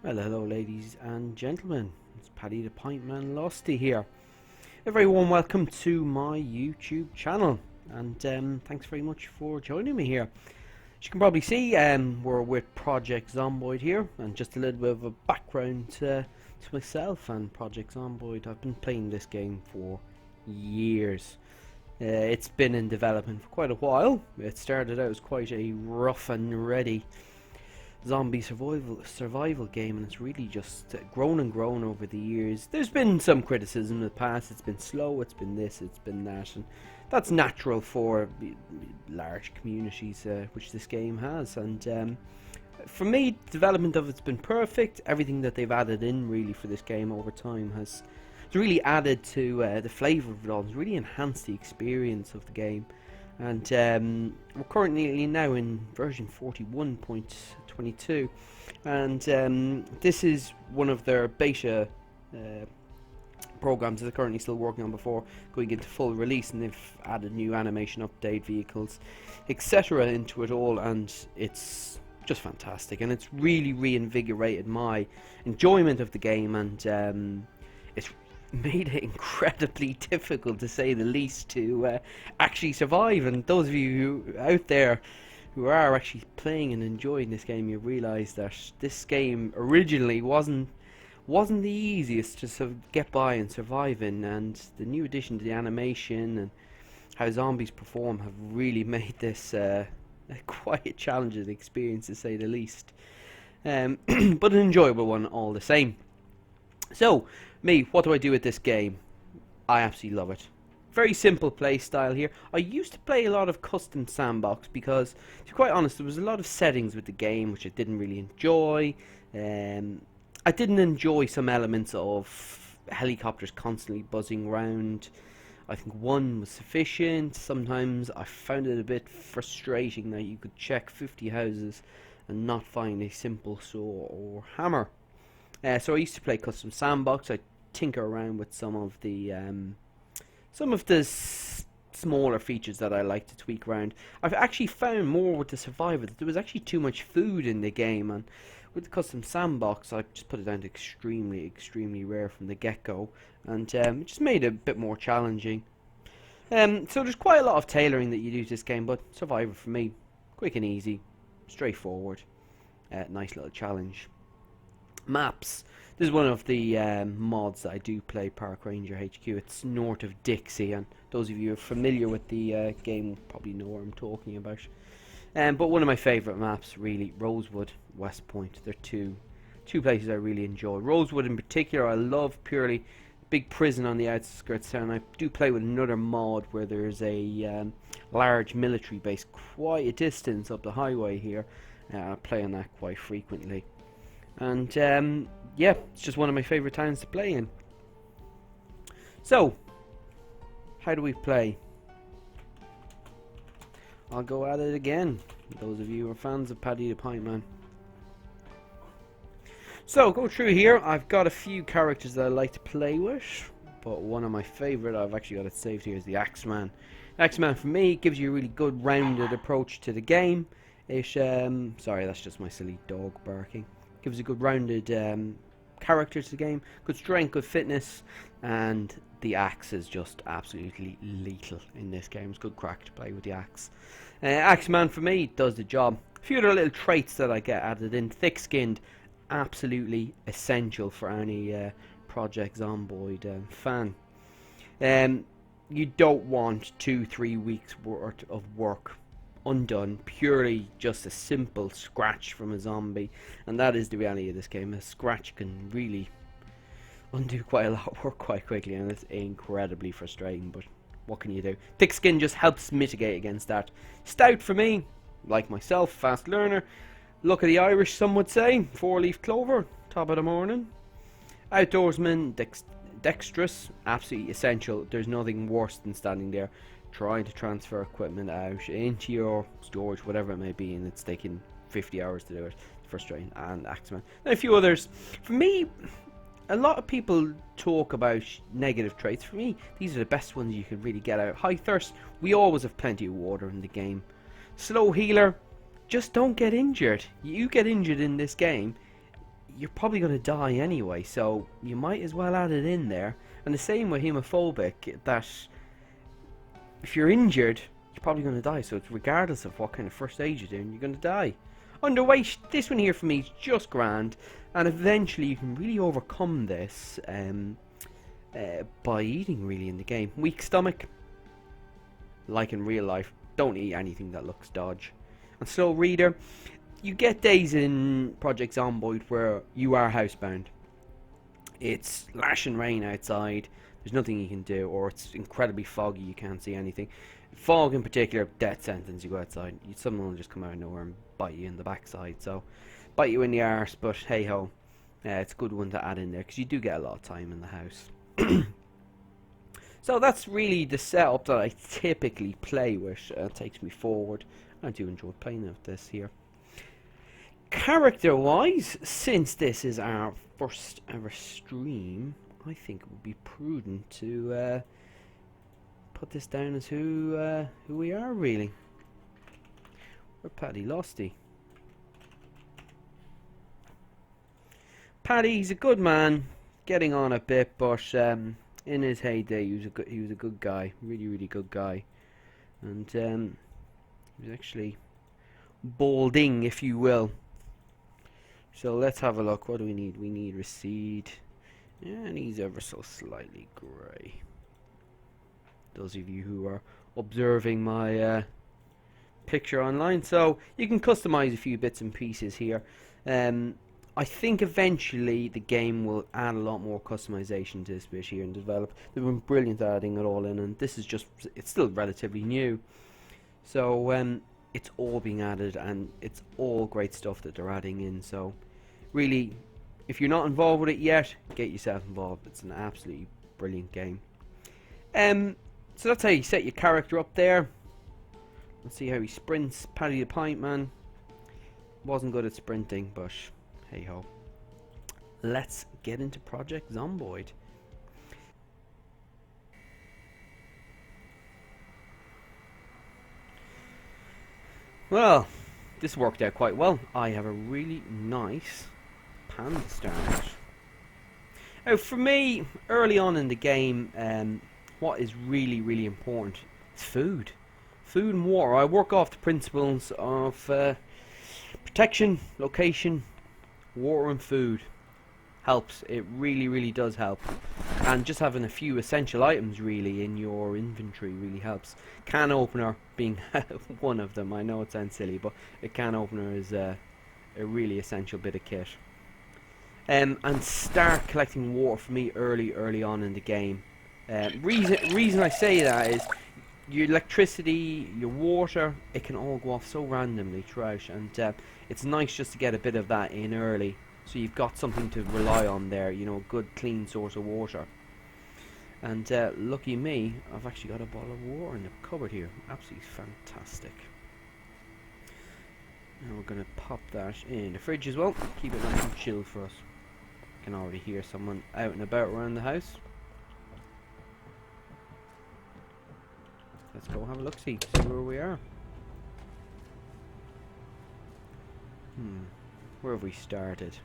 Well, hello ladies and gentlemen, it's Paddy the Pintman Losty here. A very warm welcome to my YouTube channel, and thanks very much for joining me here. As you can probably see, we're with Project Zomboid here, and just a little bit of a background to myself and Project Zomboid. I've been playing this game for years. It's been in development for quite a while. It started out as quite a rough and ready zombie survival game, and it's really just grown and grown over the years. There's been some criticism in the past. It's been slow, it's been this, it's been that, and that's natural for large communities which this game has. And for me, the development of it's been perfect. Everything that they've added in really for this game over time has really added to the flavour of it all. It's really enhanced the experience of the game. And we're currently now in version 41.22, and this is one of their beta programs that they're currently still working on before going into full release, and they've added new animation, update vehicles, etc. into it all, and it's just fantastic, and it's really reinvigorated my enjoyment of the game, and it's made it incredibly difficult, to say the least, to actually survive. And those of you who out there who are actually playing and enjoying this game, you realise that this game originally wasn't the easiest to sort of get by and survive in, and the new addition to the animation and how zombies perform have really made this quite a challenging experience, to say the least, but an enjoyable one all the same. So, what do I do with this game? I absolutely love it. Very simple play style here. I used to play a lot of custom sandbox because, to be quite honest, there was a lot of settings with the game which I didn't really enjoy. I didn't enjoy some elements of helicopters constantly buzzing around. I think one was sufficient. Sometimes I found it a bit frustrating that you could check 50 houses and not find a simple saw or hammer. So I used to play custom sandbox. I tinker around with some of the smaller features that I like to tweak around. I've actually found more with the survivor that there was actually too much food in the game, and with the custom sandbox I just put it down to extremely rare from the get-go, and it just made it a bit more challenging. So there's quite a lot of tailoring that you do to this game, but survivor for me, quick and easy, straightforward, nice little challenge. Maps. This is one of the mods that I do play, Park Ranger HQ. It's north of Dixie, and those of you who are familiar with the game probably know what I'm talking about. But one of my favourite maps, really, Rosewood, West Point. They're two places I really enjoy. Rosewood in particular I love purely. Big prison on the outskirts town. I do play with another mod where there's a large military base quite a distance up the highway here. I play on that quite frequently. And yeah, it's just one of my favourite towns to play in. So, how do we play? I'll go at it again, those of you who are fans of Paddy the Pintman. So, go through here. I've got a few characters that I like to play with, but one of my favourite, I've actually got it saved here, is the Axeman. The Axeman for me gives you a really good rounded approach to the game. It, sorry, that's just my silly dog barking. Gives a good rounded character to the game, good strength, good fitness, and the axe is just absolutely lethal in this game. It's good crack to play with the axe. Axeman for me does the job. A few other little traits that I get added in. Thick-skinned, absolutely essential for any Project Zomboid fan. You don't want 2-3 weeks worth of work undone, purely just a simple scratch from a zombie, and that is the reality of this game. A scratch can really undo quite a lot of work quite quickly, and it's incredibly frustrating, but what can you do? Thick skin just helps mitigate against that. Stout for me, like myself, fast learner, luck of the Irish some would say, 4-leaf clover, top of the morning. Outdoorsman, dexterous, absolutely essential. There's nothing worse than standing there trying to transfer equipment out into your storage, whatever it may be, and it's taking 50 hours to do it. It's frustrating. And Axeman. And a few others. For me, a lot of people talk about negative traits. For me, these are the best ones you can really get out. High thirst. We always have plenty of water in the game. Slow healer. Just don't get injured. You get injured in this game, you're probably going to die anyway, so you might as well add it in there. And the same with hemophobic, that if you're injured, you're probably going to die, so it's regardless of what kind of first aid you're doing, you're going to die. Underweight, this one here for me is just grand, and eventually you can really overcome this by eating really in the game. Weak stomach, like in real life, don't eat anything that looks dodge. And slow reader, you get days in Project Zomboid where you are housebound. It's lashing rain outside, there's nothing you can do, or it's incredibly foggy, you can't see anything. Fog in particular, death sentence, you go outside, someone will just come out of nowhere and bite you in the backside, so bite you in the arse, but hey ho, it's a good one to add in there, because you do get a lot of time in the house. So that's really the setup that I typically play with. Takes me forward. I do enjoy playing with this here. Character wise, since this is our first ever stream, I think it would be prudent to put this down as who we are really. We're Paddy Losty. Paddy's a good man, getting on a bit, but in his heyday he was a good guy, really good guy, and he was actually balding, if you will. So let's have a look. What do we need? We need recede. Yeah, and he's ever so slightly grey. Those of you who are observing my picture online, so you can customize a few bits and pieces here. I think eventually the game will add a lot more customization to this bit here and develop. They've been brilliant at adding it all in, and this is just, it's still relatively new. So it's all being added, and it's all great stuff that they're adding in. So really, if you're not involved with it yet, get yourself involved. It's an absolutely brilliant game. So that's how you set your character up there. Let's see how he sprints. Paddy the Pint Man wasn't good at sprinting, but hey ho. Let's get into Project Zomboid. Well, this worked out quite well. I have a really nice pan start. Now for me, early on in the game, what is really important is food. Food and water. I work off the principles of protection, location, water and food. Helps. It really does help. And just having a few essential items really in your inventory really helps. Can opener being one of them. I know it sounds silly, but a can opener is a really essential bit of kit. And start collecting water for me early on in the game. Reason I say that is your electricity, your water, it can all go off so randomly throughout, and it's nice just to get a bit of that in early, so you've got something to rely on there, you know, a good clean source of water. And lucky me, I've actually got a bottle of water in the cupboard here. Absolutely fantastic. Now we're going to pop that in the fridge as well, keep it nice and chilled for us. I can already hear someone out and about around the house. Let's go have a look-see, see where we are. Where have we started?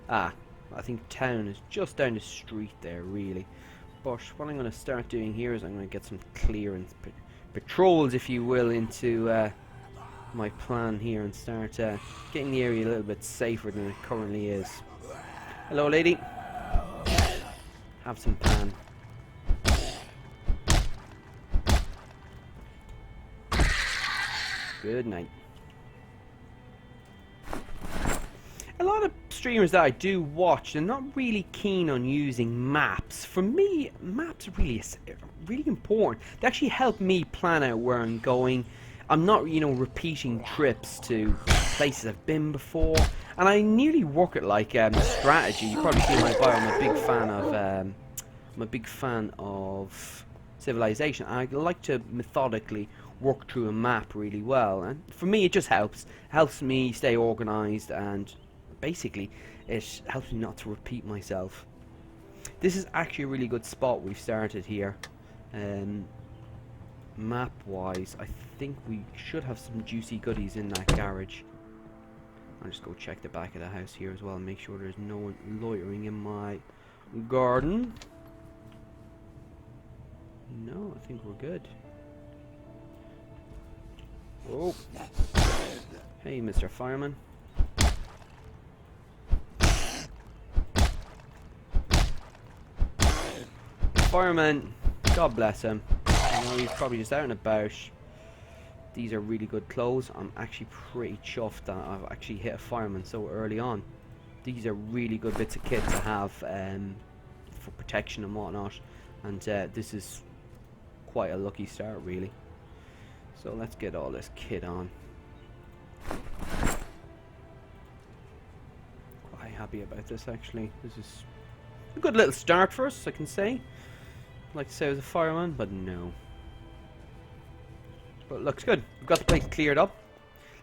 Ah, I think town is just down the street there, really. But what I'm going to start doing here is I'm going to get some clearance, patrols, if you will, into my plan here, and start getting the area a little bit safer than it currently is. Hello, lady. Have some pan. Good night. A lot of streamers that I do watch, they're not really keen on using maps. For me, maps are really important. They actually help me plan out where I'm going. I'm not, you know, repeating trips to places I've been before, and I nearly work it like strategy. You probably see my bio. I'm a big fan of Civilization. I like to methodically work through a map really well, and for me it just helps me stay organized, and basically it helps me not to repeat myself. This is actually a really good spot we've started here. Map wise, I think we should have some juicy goodies in that garage. I'll just go check the back of the house here as well and make sure there's no one loitering in my garden. No, I think we're good. Whoa. Hey, Mr. Fireman. Fireman, God bless him. I know he's probably just out and about. These are really good clothes. I'm actually pretty chuffed that I've actually hit a fireman so early on. These are really good bits of kit to have for protection and whatnot. And this is quite a lucky start, really. So let's get all this kit on. Quite happy about this, actually. This is a good little start for us, I can say. I'd like to say I was a fireman, but no. But it looks good. We've got the place cleared up.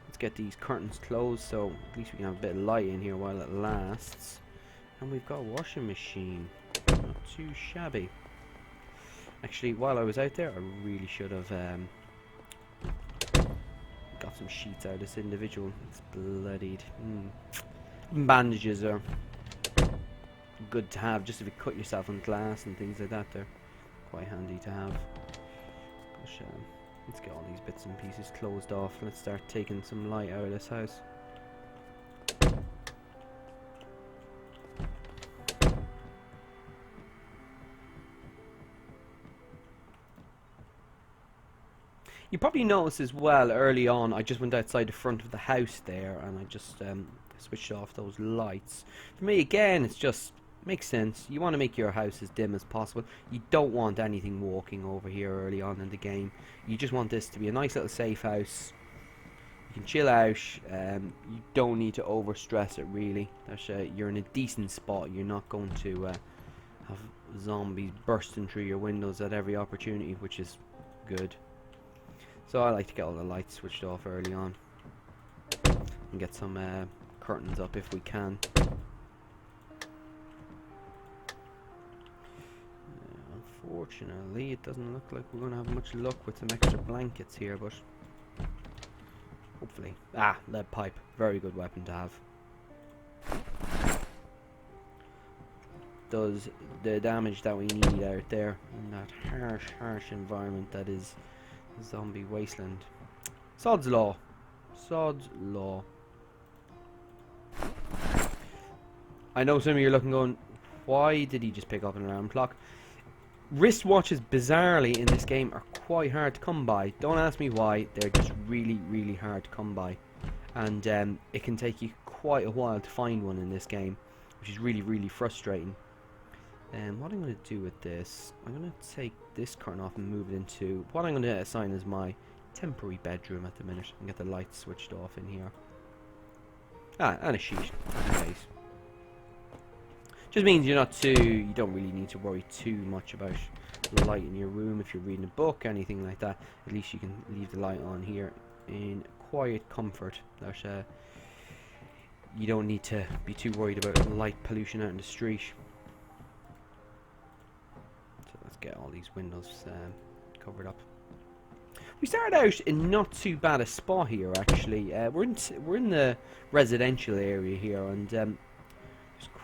Let's get these curtains closed so at least we can have a bit of light in here while it lasts. And we've got a washing machine. Not too shabby. Actually, while I was out there, I really should have got some sheets out of this individual. It's bloodied. Bandages are good to have, just if you cut yourself on glass and things like that. They're quite handy to have. Gosh, let's get all these bits and pieces closed off. Let's start taking some light out of this house. You probably noticed as well early on, I just went outside the front of the house there and I just switched off those lights. For me, again, it's just makes sense. You want to make your house as dim as possible. You don't want anything walking over here early on in the game. You just want this to be a nice little safe house. You can chill out. You don't need to overstress it, really. You're in a decent spot. You're not going to have zombies bursting through your windows at every opportunity, which is good. So I like to get all the lights switched off early on and get some curtains up if we can. Unfortunately, it doesn't look like we're going to have much luck with some extra blankets here, but hopefully. Lead pipe. Very good weapon to have. Does the damage that we need out there in that harsh environment that is zombie wasteland. Sod's law. Sod's law. I know some of you are looking going, why did he just pick up an alarm clock? Wristwatches, bizarrely, in this game are quite hard to come by. Don't ask me why. They're just really, really hard to come by. And it can take you quite a while to find one in this game, which is really, really frustrating. What I'm going to do with this, I'm going to take this curtain off and move it into what I'm going to assign as my temporary bedroom at the minute and get the lights switched off in here. And a sheet. Nice. Just means you don't really need to worry too much about the light in your room if you're reading a book, anything like that. At least you can leave the light on here in quiet comfort. You don't need to be too worried about light pollution out in the street. Get all these windows covered up. We started out in not too bad a spot here, actually. We're in the residential area here, and there's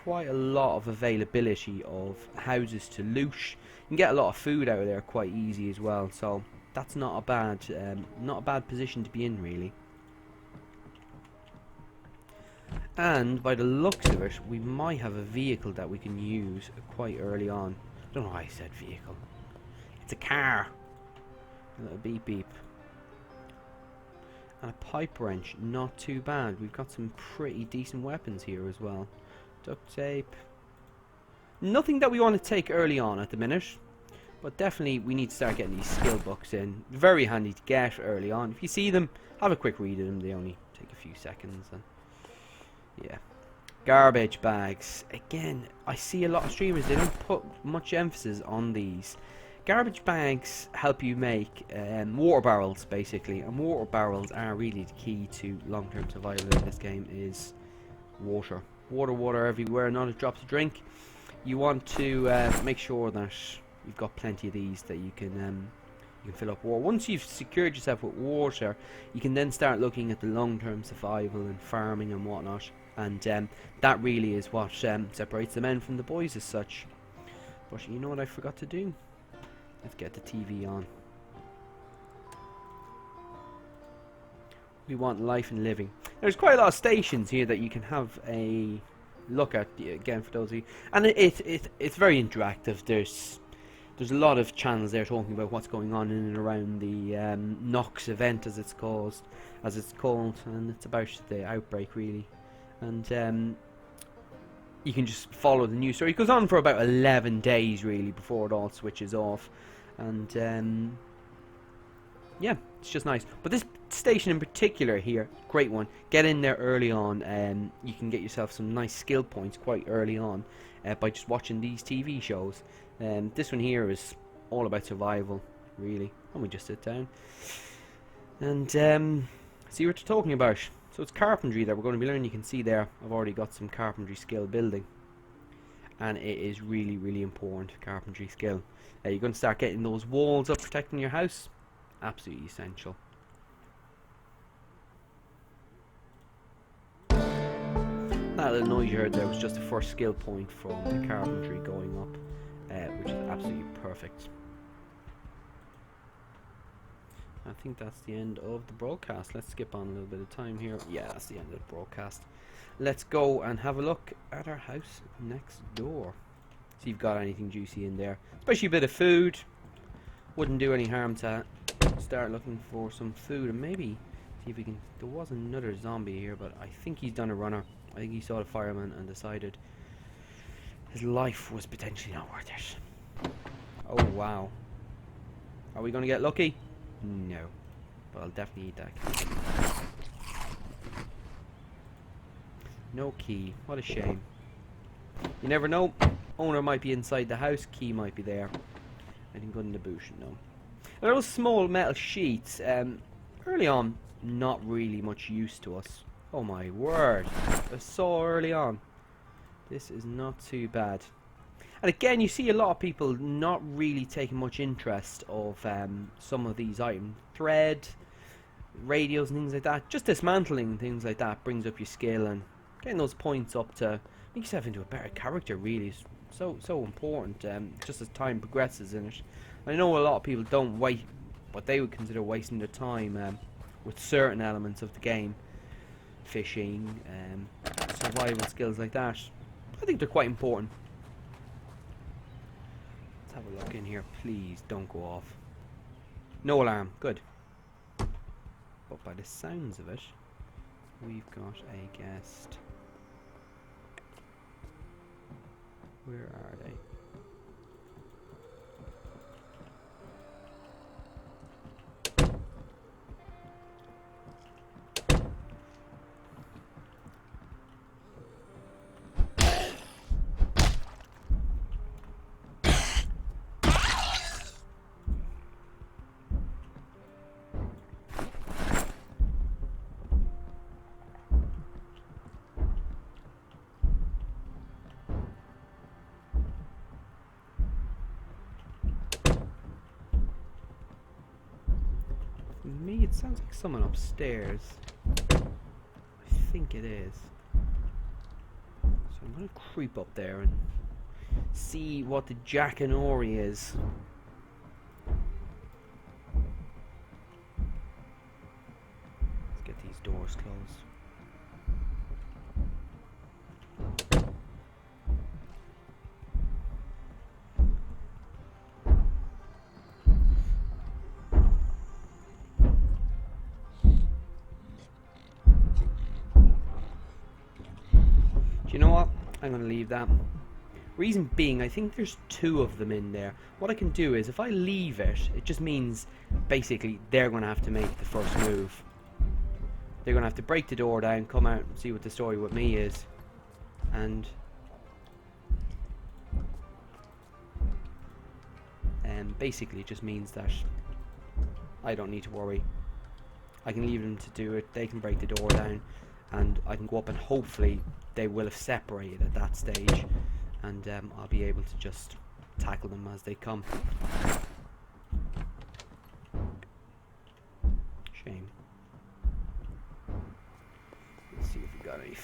quite a lot of availability of houses to loot. You can get a lot of food out of there quite easy as well, so that's not a bad position to be in, really. And by the looks of it, we might have a vehicle that we can use quite early on. I don't know why I said vehicle. It's a car. A little beep beep. And a pipe wrench. Not too bad. We've got some pretty decent weapons here as well. Duct tape. Nothing that we want to take early on at the minute. But definitely we need to start getting these skill books in. Very handy to get early on. If you see them, have a quick read of them. They only take a few seconds. And yeah. Garbage bags. Again, I see a lot of streamers, they don't put much emphasis on these. Garbage bags help you make water barrels, basically. And water barrels are really the key to long-term survival in this game is water. Water everywhere, not a drop to drink. You want to make sure that you've got plenty of these that you can You can fill up water. Once you've secured yourself with water, you can then start looking at the long-term survival and farming and whatnot. And that really is what separates the men from the boys as such. But you know what I forgot to do? Let's get the TV on. We want life and living. There's quite a lot of stations here that you can have a look at, again, for those of you. And it's very interactive. There's a lot of channels there talking about what's going on in and around the Nox event, as it's called, and it's about the outbreak really. And you can just follow the news story. It goes on for about 11 days really before it all switches off, and yeah, it's just nice. But this station in particular here, great one. Get in there early on, and you can get yourself some nice skill points quite early on by just watching these TV shows. This one here is all about survival, really. Let me just sit down and see what they're talking about. So it's carpentry that we're going to be learning. You can see there, I've already got some carpentry skill building, and it is really, really important, carpentry skill. You're going to start getting those walls up, protecting your house. Absolutely essential. That little noise you heard there was just the first skill point from the carpentry going up. Which is absolutely perfect. I think that's the end of the broadcast. Let's skip on a little bit of time here. Yeah, that's the end of the broadcast. Let's go and have a look at our house next door. See if you've got anything juicy in there. Especially a bit of food. Wouldn't do any harm to start looking for some food. And maybe see if we can... There was another zombie here, but I think he's done a runner. I think he saw the fireman and decided his life was potentially not worth it. Oh wow. Are we going to get lucky? No. But I'll definitely eat that key. No key. What a shame. You never know. Owner might be inside the house. Key might be there. Anything good in the bush? No. Now, those small metal sheets, early on, not really much use to us. Oh my word. I saw early on. This is not too bad. And again, you see a lot of people not really taking much interest of some of these items. Thread, radios and things like that. Just dismantling things like that brings up your skill, and getting those points up to make yourself into a better character really is so important, just as time progresses in it. I know a lot of people don't wait what they would consider wasting their time with certain elements of the game. Fishing, survival skills like that. I think they're quite important. Let's have a look in here. Please don't go off. No alarm. Good. But by the sounds of it, we've got a guest. Where are they? Me, it sounds like someone upstairs. I think it is. So I'm going to creep up there and see what the Jack and Ori is. Let's get these doors closed. You know what? I'm going to leave that. Reason being, I think there's two of them in there. What I can do is, if I leave it, it just means basically they're going to have to make the first move. They're going to have to break the door down, come out and see what the story with me is. And basically it just means that I don't need to worry. I can leave them to do it. They can break the door down, and I can go up and hopefully they will have separated at that stage, and I'll be able to just tackle them as they come.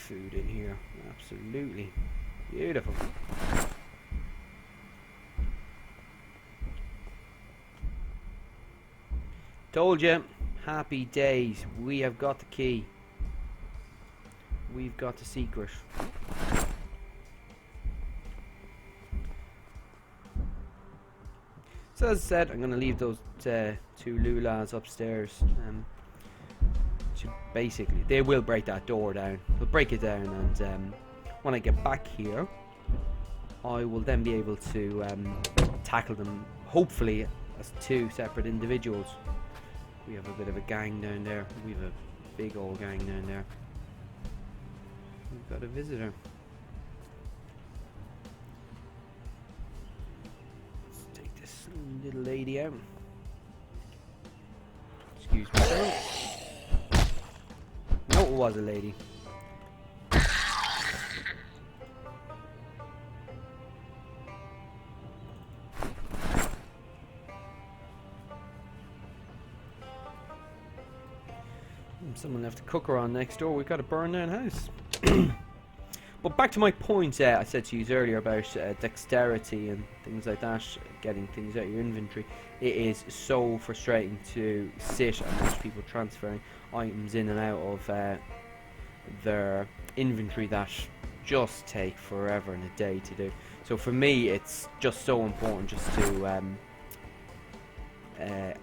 food in here. Absolutely beautiful. Told you, happy days. We have got the key. We've got the secret. So as I said, I'm going to leave those two lulas upstairs. Basically, they will break that door down. They'll break it down, and when I get back here, I will then be able to tackle them, hopefully, as two separate individuals. We have a bit of a gang down there. We have a big old gang down there. We've got a visitor. Let's take this little lady out. Excuse me, sir. No, it was a lady. Someone left a cooker on next door. We've got a burn down house. But back to my point, I said to you earlier about dexterity and things like that, getting things out of your inventory. It is so frustrating to sit and watch people transferring items in and out of their inventory that just take forever and a day to do. So for me, it's just so important just to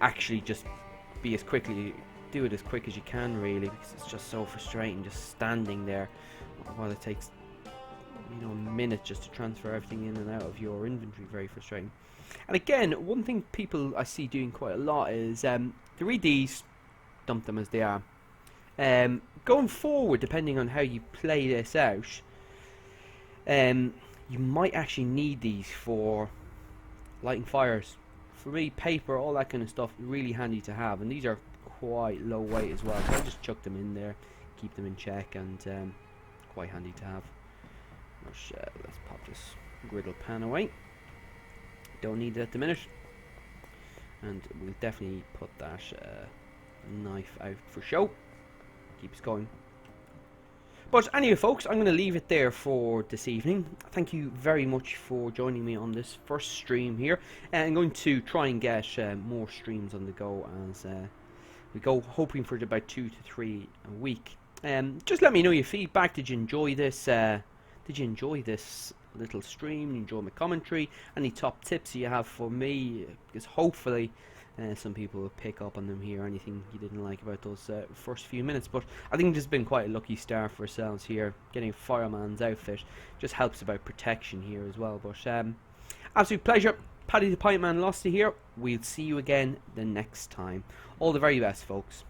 actually just be as quickly. Do it as quick as you can, really, because it's just so frustrating just standing there while it takes, you know, a minute just to transfer everything in and out of your inventory. Very frustrating. And again, one thing people I see doing quite a lot is to read these, dump them as they are. Going forward, depending on how you play this out, you might actually need these for lighting fires. For me, paper, all that kind of stuff, really handy to have, and these are quite low weight as well, so I just chuck them in there, keep them in check, and quite handy to have. Let's pop this griddle pan away. Don't need it at the minute, and we'll definitely put that knife out for show. Keeps going. But anyway, folks, I'm going to leave it there for this evening. Thank you very much for joining me on this first stream here. I'm going to try and get more streams on the go as we go, hoping for about 2 to 3 a week. Just let me know your feedback. Did you enjoy this? Did you enjoy this little stream? Enjoy my commentary? Any top tips you have for me? Because hopefully some people will pick up on them here. Anything you didn't like about those first few minutes. But I think this has been quite a lucky start for ourselves here. Getting a fireman's outfit just helps about protection here as well. But absolute pleasure. Paddy the Pipe Man lost it here. We'll see you again the next time. All the very best, folks.